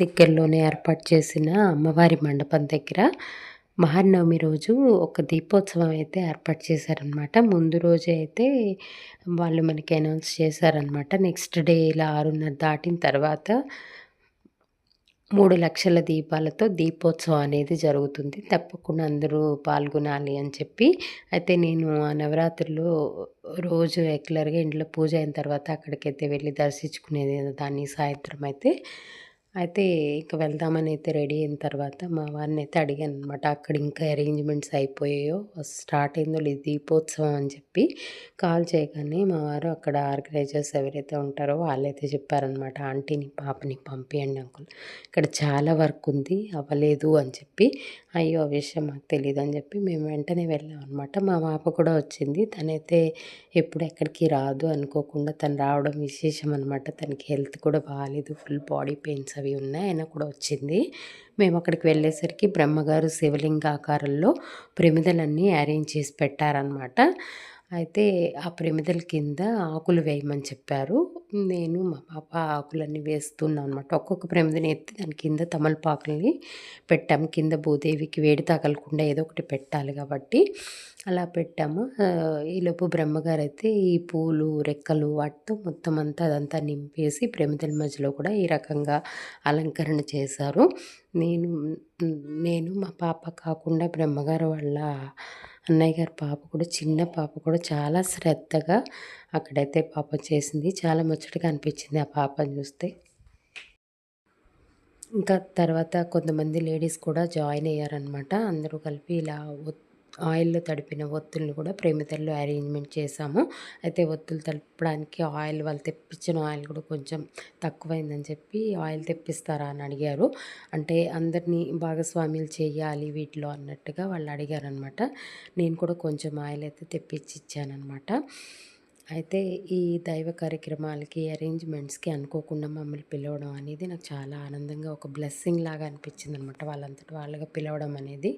దగ్గరలోనే ఏర్పాటు చేసిన అమ్మవారి మండపం దగ్గర మహానవమి రోజు ఒక దీపోత్సవం అయితే ఏర్పాటు చేశారనమాట. ముందు రోజే అయితే వాళ్ళు మనకి అనౌన్స్ చేశారనమాట. నెక్స్ట్ డే ఇలా 6:30 దాటిన తర్వాత 3,00,000 దీపాలతో దీపోత్సవం అనేది జరుగుతుంది. తప్పకుండా అందరూ పాల్గొనాలి అని చెప్పి. అయితే నేను ఆ నవరాత్రుల్లో రోజు రెగ్యులర్‌గా ఇంట్లో పూజ అయిన తర్వాత అక్కడికైతే వెళ్ళి దర్శించుకునేది దాన్ని సాయంత్రం అయితే. అయితే ఇక వెళ్దామని అయితే రెడీ అయిన తర్వాత మా వారినైతే అడిగాననమాట. అక్కడ ఇంకా అరేంజ్‌మెంట్స్ అయిపోయాయో, స్టార్ట్ అయిందో లేదు దీపోత్సవం అని చెప్పి కాల్ చేయగానే మా వారు అక్కడ ఆర్గనైజర్స్ ఎవరైతే ఉంటారో వాళ్ళైతే చెప్పారనమాట. ఆంటీని, పాపని పంపియండి అంకుల్. ఇక్కడ చాలా వర్క్ ఉంది అవ్వలేదు అని చెప్పి. అయ్యో! ఆ విషయం మాకు తెలీదని చెప్పి మేము వెంటనే వెళ్ళామనమాట. మా పాప కూడా వచ్చింది. తనైతే ఎప్పుడు ఎక్కడికి రాదు అనుకోకుండా తను రావడం విశేషం అనమాట. తనకి హెల్త్ కూడా బాలేదు. ఫుల్ బాడీ పెయిన్స్ అవి ఉన్నాయి. అయినా కూడా వచ్చింది. మేము అక్కడికి వెళ్ళేసరికి బ్రహ్మగారు శివలింగ ఆకారంలో ప్రమిదలన్నీ అరేంజ్ చేసి పెట్టారనమాట. అయితే ఆ ప్రమిదల కింద ఆకులు వేయమని చెప్పారు. నేను మా పాప ఆకులన్నీ వేస్తున్నాం అనమాట. ఒక్కొక్క ప్రమిదని ఎత్తి దాని కింద తమలపాకుల్ని పెట్టాము. కింద భూదేవికి వేడి తగలకుండా ఏదో ఒకటి పెట్టాలి కాబట్టి అలా పెట్టాము. ఈలోపు బ్రహ్మగారైతే ఈ పూలు, రెక్కలు వాటితో మొత్తం అంతా అదంతా నింపేసి ప్రమిదల మధ్యలో కూడా ఈ రకంగా అలంకరణ చేశారు. నేను నేను మా పాప కాకుండా బ్రహ్మగారు వాళ్ళ అన్నయ్య గారి పాప కూడా చిన్న పాప కూడా చాలా శ్రద్ధగా అక్కడైతే పాపం చేసింది. చాలా ముచ్చటగా అనిపించింది ఆ పాపని చూస్తే. ఇంకా తర్వాత కొంతమంది లేడీస్ కూడా జాయిన్ అయ్యారనమాట. అందరూ కలిపి ఇలా ఆయిల్‌లో తడిపిన ఒత్తుల్ని కూడా ప్రమిదల్లో అరేంజ్‌మెంట్ చేశాము. అయితే ఒత్తులు తడపడానికి ఆయిల్ వాళ్ళు తెప్పించిన ఆయిల్ కూడా కొంచెం తక్కువైందని చెప్పి ఆయిల్ తెప్పిస్తారా అని అడిగారు. అంటే అందరినీ భాగస్వాములు చేయాలి వీటిలో అన్నట్టుగా వాళ్ళు అడిగారనమాట. నేను కూడా కొంచెం ఆయిల్ అయితే తెప్పించి ఇచ్చాననమాట. అయితే ఈ దైవ కార్యక్రమాలకి, అరేంజ్‌మెంట్స్‌కి అనుకోకుండా మమ్మల్ని పిలవడం అనేది నాకు చాలా ఆనందంగా ఒక బ్లెస్సింగ్ లాగా అనిపించిందనమాట. వాళ్ళంతట వాళ్ళుగా పిలవడం అనేది.